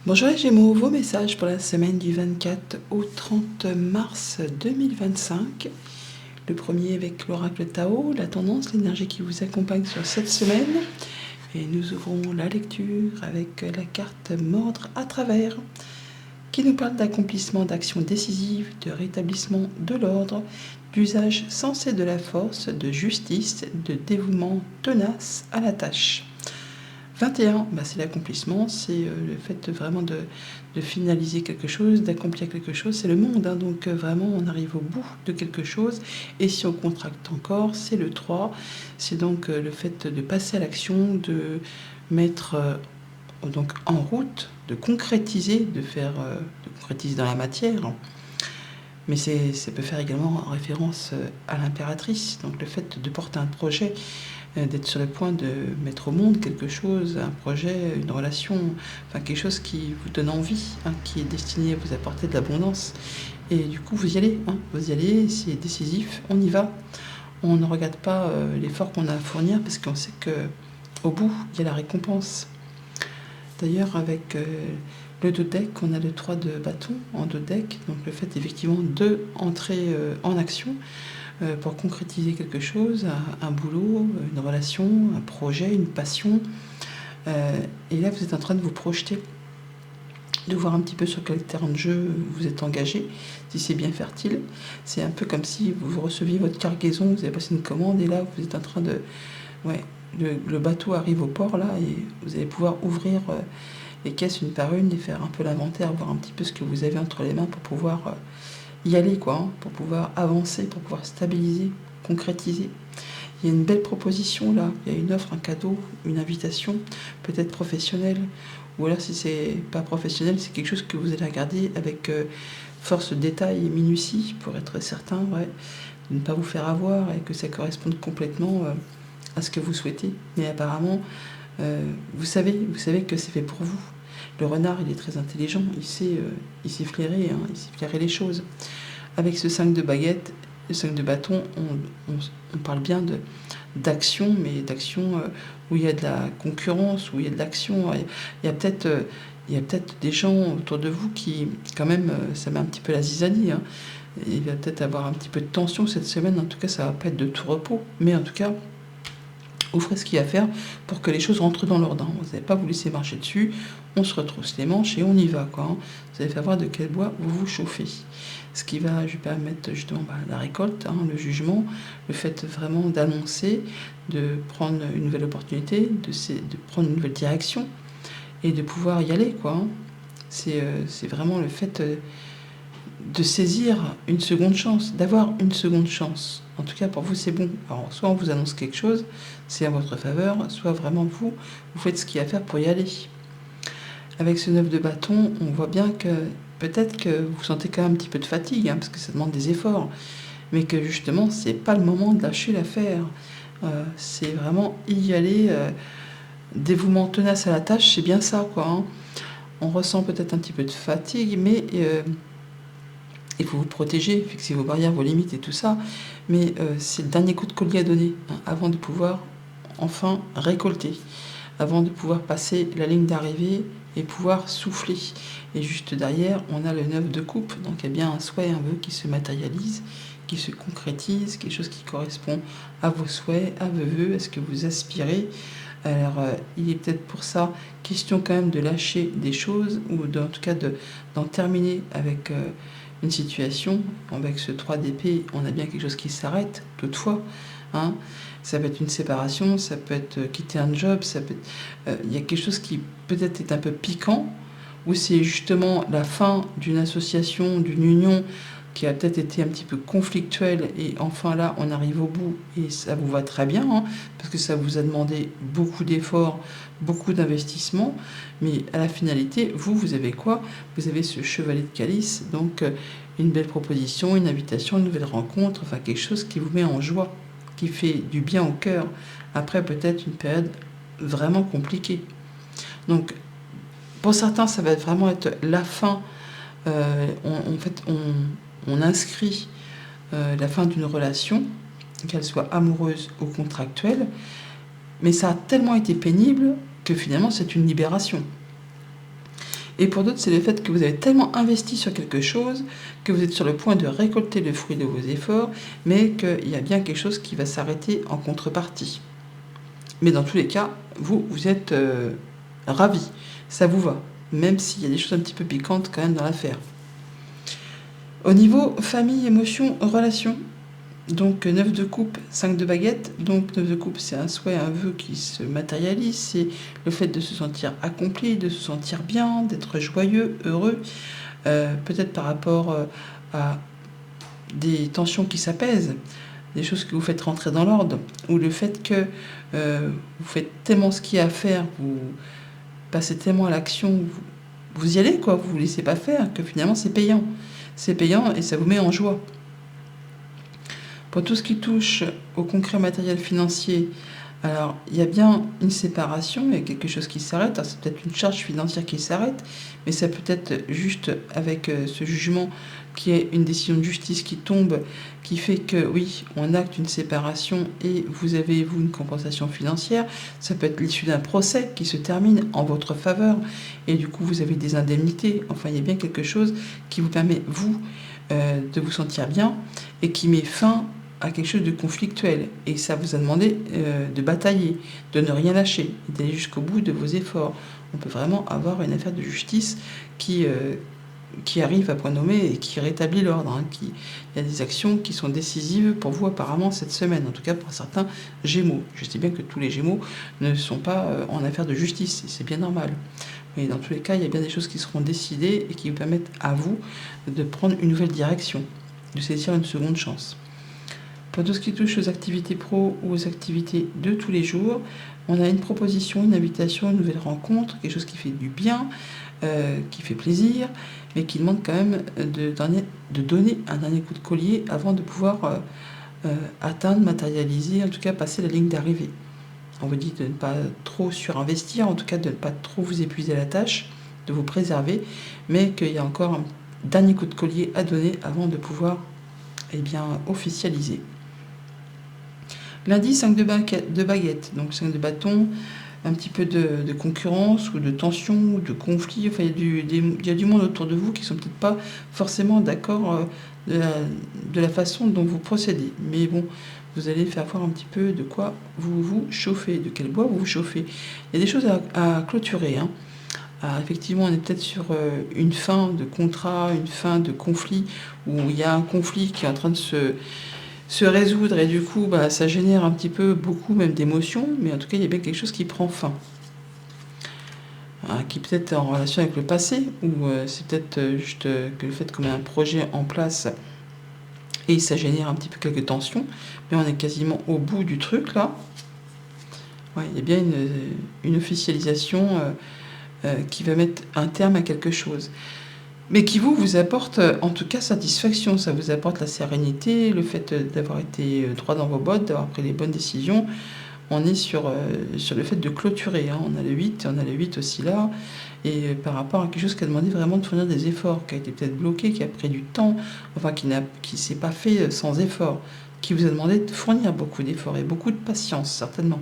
Bonjour les Gémeaux, vos messages pour la semaine du 24 au 30 mars 2025. Le premier avec l'oracle Tao, la tendance, l'énergie qui vous accompagne sur cette semaine. Et nous ouvrons la lecture avec la carte Mordre à travers, qui nous parle d'accomplissement d'actions décisives, de rétablissement de l'ordre, d'usage sensé de la force, de justice, de dévouement tenace à la tâche. 21, c'est l'accomplissement, c'est le fait vraiment de finaliser quelque chose, d'accomplir quelque chose, c'est le monde, donc vraiment on arrive au bout de quelque chose, et si on contracte encore, c'est le 3, c'est donc le fait de passer à l'action, de mettre donc en route, de concrétiser, de concrétiser dans la matière, mais ça peut faire également référence à l'impératrice, donc le fait de porter un projet, d'être sur le point de mettre au monde quelque chose, un projet, une relation, enfin quelque chose qui vous donne envie, qui est destiné à vous apporter de l'abondance. Et du coup, vous y allez, c'est décisif, on y va. On ne regarde pas l'effort qu'on a à fournir parce qu'on sait qu'au bout, il y a la récompense. D'ailleurs, avec le dodeck, on a le 3 de bâton en dodeck, donc le fait effectivement d'entrer en action pour concrétiser quelque chose, un boulot, une relation, un projet, une passion. Et là, vous êtes en train de vous projeter, de voir un petit peu sur quel terrain de jeu vous êtes engagé, si c'est bien fertile. C'est un peu comme si vous receviez votre cargaison, vous avez passé une commande, et là, vous êtes en train de... Ouais, le bateau arrive au port, là, et vous allez pouvoir ouvrir les caisses une par une et faire un peu l'inventaire, voir un petit peu ce que vous avez entre les mains pour pouvoir y aller, pour pouvoir avancer, pour pouvoir stabiliser, concrétiser. Il y a une belle proposition là, il y a une offre, un cadeau, une invitation, peut-être professionnelle, ou alors si c'est pas professionnel, c'est quelque chose que vous allez regarder avec force de détail et minutie pour être certain, de ne pas vous faire avoir et que ça corresponde complètement à ce que vous souhaitez. Mais apparemment, vous savez que c'est fait pour vous. Le renard, il est très intelligent, il sait flairer, il sait flairer les choses. Avec ce 5 de baguette, le 5 de bâton, on parle bien d'action, mais d'action où il y a de la concurrence, où il y a de l'action. Il y a peut-être des gens autour de vous qui, quand même, ça met un petit peu la zizanie. Il va peut-être avoir un petit peu de tension cette semaine. En tout cas, ça va pas être de tout repos. Mais en tout cas, vous ferez ce qu'il y a à faire pour que les choses rentrent dans l'ordre. Vous n'allez pas vous laisser marcher dessus. On se retrousse les manches et on y va, Vous allez faire voir de quel bois vous vous chauffez. Ce qui va lui permettre justement la récolte, le jugement, le fait vraiment d'annoncer, de prendre une nouvelle opportunité, de prendre une nouvelle direction et de pouvoir y aller, C'est vraiment le fait de saisir une seconde chance, d'avoir une seconde chance. En tout cas, pour vous, c'est bon. Alors, soit on vous annonce quelque chose, c'est à votre faveur, soit vraiment vous faites ce qu'il y a à faire pour y aller. Avec ce 9 de bâton, on voit bien que peut-être que vous sentez quand même un petit peu de fatigue, parce que ça demande des efforts, mais que justement, c'est pas le moment de lâcher l'affaire. C'est vraiment y aller, dévouement tenace à la tâche, c'est bien ça, On ressent peut-être un petit peu de fatigue, mais il faut vous protéger, fixer vos barrières, vos limites et tout ça, mais c'est le dernier coup de collier à donner, avant de pouvoir enfin récolter, avant de pouvoir passer la ligne d'arrivée et pouvoir souffler. Et juste derrière, on a le 9 de coupe, donc il y a bien un souhait, un vœu qui se matérialise, qui se concrétise, quelque chose qui correspond à vos souhaits, à vos vœux, à ce que vous aspirez. Alors, il est peut-être pour ça question quand même de lâcher des choses, ou en tout cas d'en terminer avec une situation. Avec ce 3 d'épée, on a bien quelque chose qui s'arrête, toutefois. Ça peut être une séparation, ça peut être quitter un job, il y a quelque chose qui peut-être est un peu piquant, ou c'est justement la fin d'une association, d'une union qui a peut-être été un petit peu conflictuelle, et enfin là, on arrive au bout, et ça vous va très bien, parce que ça vous a demandé beaucoup d'efforts, beaucoup d'investissements, mais à la finalité, vous avez quoi? Vous avez ce chevalier de calice, donc une belle proposition, une invitation, une nouvelle rencontre, enfin quelque chose qui vous met en joie, qui fait du bien au cœur, après peut-être une période vraiment compliquée. Donc, pour certains, ça va vraiment être la fin. On inscrit la fin d'une relation, qu'elle soit amoureuse ou contractuelle, mais ça a tellement été pénible que finalement c'est une libération. Et pour d'autres, c'est le fait que vous avez tellement investi sur quelque chose que vous êtes sur le point de récolter le fruit de vos efforts, mais qu'il y a bien quelque chose qui va s'arrêter en contrepartie. Mais dans tous les cas, vous êtes ravis, ça vous va, même s'il y a des choses un petit peu piquantes quand même dans l'affaire. Au niveau famille, émotion, relation, donc 9 de coupe, 5 de baguette. Donc 9 de coupe, c'est un souhait, un vœu qui se matérialise, c'est le fait de se sentir accompli, de se sentir bien, d'être joyeux, heureux, peut-être par rapport à des tensions qui s'apaisent, des choses que vous faites rentrer dans l'ordre, ou le fait que vous faites tellement ce qu'il y a à faire, vous passez tellement à l'action, vous y allez, quoi, vous ne vous laissez pas faire, que finalement c'est payant. C'est payant et ça vous met en joie. Pour tout ce qui touche au concret matériel financier, alors il y a bien une séparation, il y a quelque chose qui s'arrête, c'est peut-être une charge financière qui s'arrête, mais ça peut être juste avec ce jugement qui est une décision de justice qui tombe, qui fait que oui, on acte une séparation et vous avez, vous, une compensation financière. Ça peut être l'issue d'un procès qui se termine en votre faveur et du coup vous avez des indemnités. Enfin, il y a bien quelque chose qui vous permet, vous, de vous sentir bien et qui met fin à quelque chose de conflictuel. Et ça vous a demandé de batailler, de ne rien lâcher, d'aller jusqu'au bout de vos efforts. On peut vraiment avoir une affaire de justice qui arrive à point nommé et qui rétablit l'ordre. Il y a des actions qui sont décisives pour vous apparemment cette semaine, en tout cas pour certains Gémeaux. Je sais bien que tous les Gémeaux ne sont pas en affaire de justice, c'est bien normal. Mais dans tous les cas, il y a bien des choses qui seront décidées et qui vous permettent à vous de prendre une nouvelle direction, de saisir une seconde chance. Pour tout ce qui touche aux activités pro ou aux activités de tous les jours, on a une proposition, une invitation, une nouvelle rencontre, quelque chose qui fait du bien, qui fait plaisir, mais qui demande quand même de donner un dernier coup de collier avant de pouvoir atteindre, matérialiser, en tout cas passer la ligne d'arrivée. On vous dit de ne pas trop surinvestir, en tout cas de ne pas trop vous épuiser à la tâche, de vous préserver, mais qu'il y a encore un dernier coup de collier à donner avant de pouvoir officialiser. Lundi, 5 de baguette, donc 5 de bâton, un petit peu de concurrence ou de tension ou de conflit. Enfin, il y a du monde autour de vous qui ne sont peut-être pas forcément d'accord de la façon dont vous procédez. Mais bon, vous allez faire voir un petit peu de quoi vous vous chauffez, de quel bois vous vous chauffez. Il y a des choses à clôturer. Alors, effectivement, on est peut-être sur une fin de contrat, une fin de conflit, où il y a un conflit qui est en train de se résoudre et du coup ça génère un petit peu beaucoup même d'émotions, mais en tout cas il y a bien quelque chose qui prend fin, qui peut-être est en relation avec le passé, ou c'est peut-être juste que le fait qu'on ait un projet en place et ça génère un petit peu quelques tensions, mais on est quasiment au bout du truc là. Ouais, il y a bien une officialisation qui va mettre un terme à quelque chose, mais qui vous apporte en tout cas satisfaction. Ça vous apporte la sérénité, le fait d'avoir été droit dans vos bottes, d'avoir pris les bonnes décisions. On est sur le fait de clôturer. On a le 8, on a le 8 aussi là, et par rapport à quelque chose qui a demandé vraiment de fournir des efforts, qui a été peut-être bloqué, qui a pris du temps, enfin qui ne s'est pas fait sans effort, qui vous a demandé de fournir beaucoup d'efforts et beaucoup de patience certainement.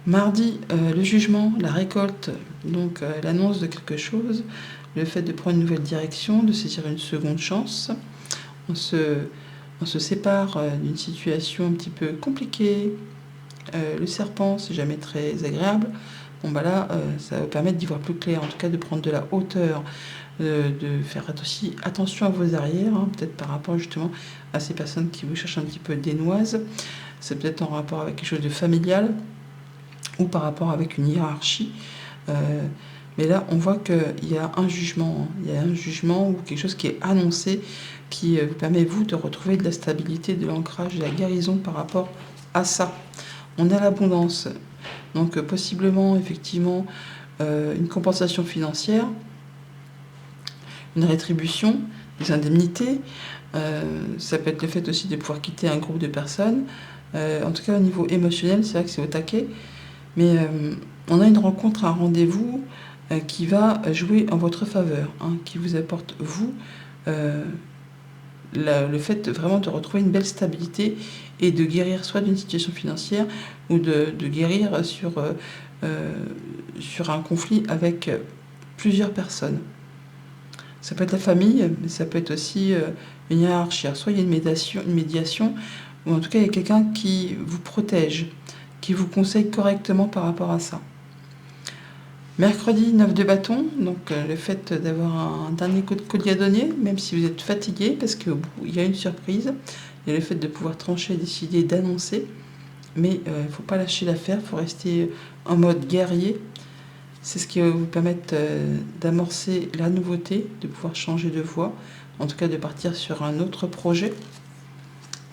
Mardi, le jugement, la récolte, donc l'annonce de quelque chose, le fait de prendre une nouvelle direction, de saisir une seconde chance. On se sépare d'une situation un petit peu compliquée. Le serpent, c'est jamais très agréable. Bon là, ça va permettre d'y voir plus clair, en tout cas de prendre de la hauteur, de faire aussi attention à vos arrières, peut-être par rapport justement à ces personnes qui vous cherchent un petit peu dénoises. C'est peut-être en rapport avec quelque chose de familial, ou par rapport avec une hiérarchie. Mais là, on voit qu'il y a un jugement. Il y a un jugement ou quelque chose qui est annoncé qui vous permet, vous, de retrouver de la stabilité, de l'ancrage, de la guérison par rapport à ça. On a l'abondance. Donc, possiblement, effectivement, une compensation financière, une rétribution, des indemnités. Ça peut être le fait aussi de pouvoir quitter un groupe de personnes. En tout cas, au niveau émotionnel, c'est vrai que c'est au taquet. Mais on a une rencontre, un rendez-vous qui va jouer en votre faveur, qui vous apporte, vous, le fait vraiment de retrouver une belle stabilité et de guérir soit d'une situation financière ou de guérir sur un conflit avec plusieurs personnes. Ça peut être la famille, mais ça peut être aussi une hiérarchie. Alors, soit il y a une médiation, ou en tout cas il y a quelqu'un qui vous protège, qui vous conseille correctement par rapport à ça. Mercredi, 9 de bâton, donc le fait d'avoir un dernier coup de collier à donner, même si vous êtes fatigué, parce qu'au bout, il y a une surprise. Il y a le fait de pouvoir trancher, décider, d'annoncer. Mais il ne faut pas lâcher l'affaire, il faut rester en mode guerrier. C'est ce qui va vous permettre d'amorcer la nouveauté, de pouvoir changer de voie, en tout cas de partir sur un autre projet.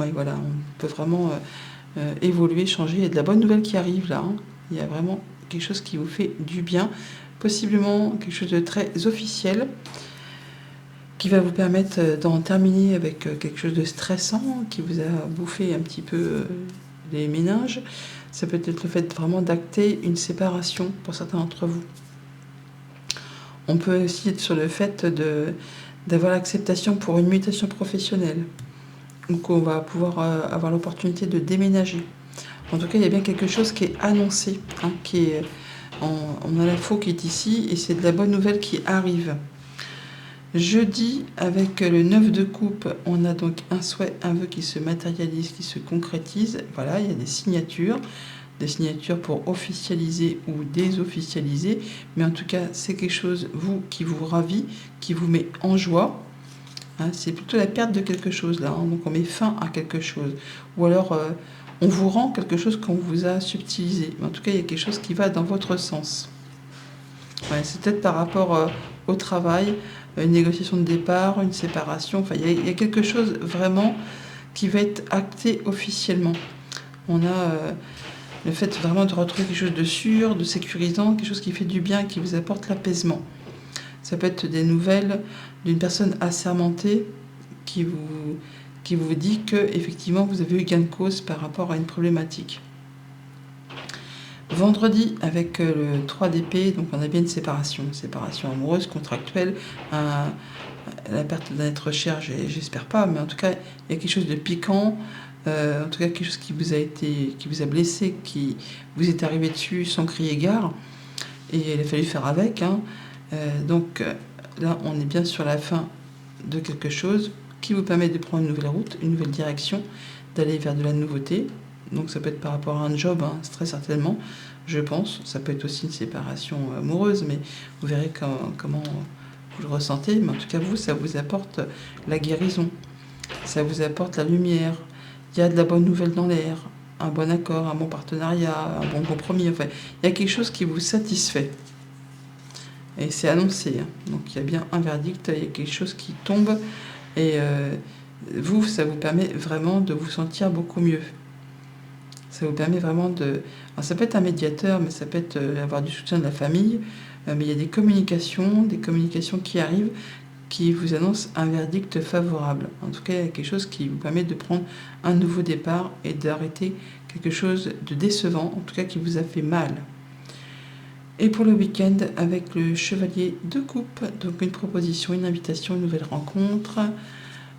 Oui, voilà, on peut vraiment évoluer, changer. Il y a de la bonne nouvelle qui arrive là, hein. Il y a vraiment quelque chose qui vous fait du bien, possiblement quelque chose de très officiel, qui va vous permettre d'en terminer avec quelque chose de stressant, qui vous a bouffé un petit peu les méninges. Ça peut être le fait vraiment d'acter une séparation pour certains d'entre vous. On peut aussi être sur le fait d'avoir l'acceptation pour une mutation professionnelle, ou qu'on va pouvoir avoir l'opportunité de déménager. En tout cas, il y a bien quelque chose qui est annoncé, hein, on a l'info qui est ici, et c'est de la bonne nouvelle qui arrive. Jeudi, avec le 9 de coupe, on a donc un souhait, un vœu qui se matérialise, qui se concrétise. Voilà, il y a des signatures pour officialiser ou désofficialiser. Mais en tout cas, c'est quelque chose, vous, qui vous ravit, qui vous met en joie. Hein, c'est plutôt la perte de quelque chose, là. Hein, donc on met fin à quelque chose. Ou alors, on vous rend quelque chose qu'on vous a subtilisé. Mais en tout cas, il y a quelque chose qui va dans votre sens. Ouais, c'est peut-être par rapport au travail, une négociation de départ, une séparation. Enfin, il y a quelque chose vraiment qui va être acté officiellement. On a le fait vraiment de retrouver quelque chose de sûr, de sécurisant, quelque chose qui fait du bien, qui vous apporte l'apaisement. Ça peut être des nouvelles d'une personne assermentée qui vous dit que effectivement vous avez eu gain de cause par rapport à une problématique. Vendredi, avec le 3 d'épée, donc on a bien une séparation amoureuse, contractuelle, la perte d'un être cher, j'espère pas, mais en tout cas, il y a quelque chose de piquant, en tout cas quelque chose qui vous a blessé, qui vous est arrivé dessus sans crier gare, et il a fallu faire avec, hein. Donc là, on est bien sur la fin de quelque chose qui vous permet de prendre une nouvelle route, une nouvelle direction, d'aller vers de la nouveauté. Donc ça peut être par rapport à un job, hein, très certainement, je pense. Ça peut être aussi une séparation amoureuse, mais vous verrez comment vous le ressentez. Mais en tout cas, vous, ça vous apporte la guérison, ça vous apporte la lumière. Il y a de la bonne nouvelle dans l'air, un bon accord, un bon partenariat, un bon compromis. Enfin, il y a quelque chose qui vous satisfait. Et c'est annoncé, hein. Donc il y a bien un verdict, il y a quelque chose qui tombe. Et vous, ça vous permet vraiment de vous sentir beaucoup mieux. Ça vous permet vraiment de... Alors ça peut être un médiateur, mais ça peut être avoir du soutien de la famille. Mais il y a des communications qui arrivent, qui vous annoncent un verdict favorable. En tout cas, il y a quelque chose qui vous permet de prendre un nouveau départ et d'arrêter quelque chose de décevant, en tout cas qui vous a fait mal. Et pour le week-end, avec le chevalier de coupe, donc une proposition, une invitation, une nouvelle rencontre.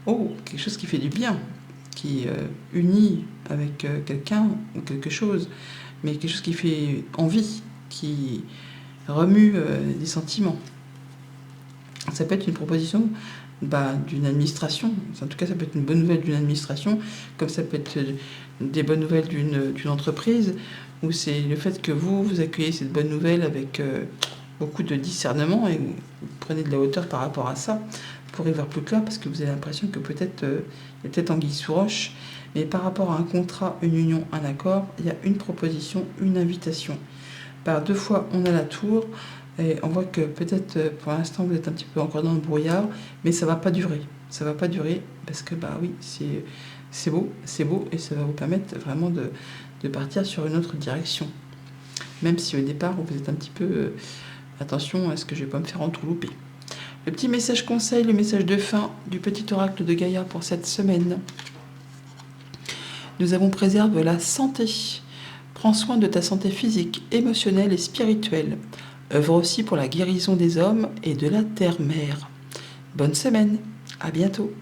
Oh, quelque chose qui fait du bien, qui unit avec quelqu'un ou quelque chose, mais quelque chose qui fait envie, qui remue des sentiments. Ça peut être une proposition d'une administration, en tout cas ça peut être une bonne nouvelle d'une administration, comme ça peut être des bonnes nouvelles d'une entreprise, où c'est le fait que vous accueillez cette bonne nouvelle avec beaucoup de discernement et vous prenez de la hauteur par rapport à ça pour y voir plus clair, parce que vous avez l'impression que peut-être il y a peut-être anguille sous roche, mais par rapport à un contrat, une union, un accord, il y a une proposition, une invitation. Par 2 fois, on a la tour, et on voit que peut-être pour l'instant vous êtes un petit peu encore dans le brouillard, mais ça va pas durer. Ça va pas durer parce que oui, c'est beau, et ça va vous permettre vraiment de partir sur une autre direction. Même si au départ vous êtes un petit peu attention, est-ce que je vais pas me faire entourlouper. Le petit message conseil, le message de fin du petit oracle de Gaïa pour cette semaine. Nous avons préserve la santé. Prends soin de ta santé physique, émotionnelle et spirituelle. Œuvre aussi pour la guérison des hommes et de la terre-mère. Bonne semaine, à bientôt.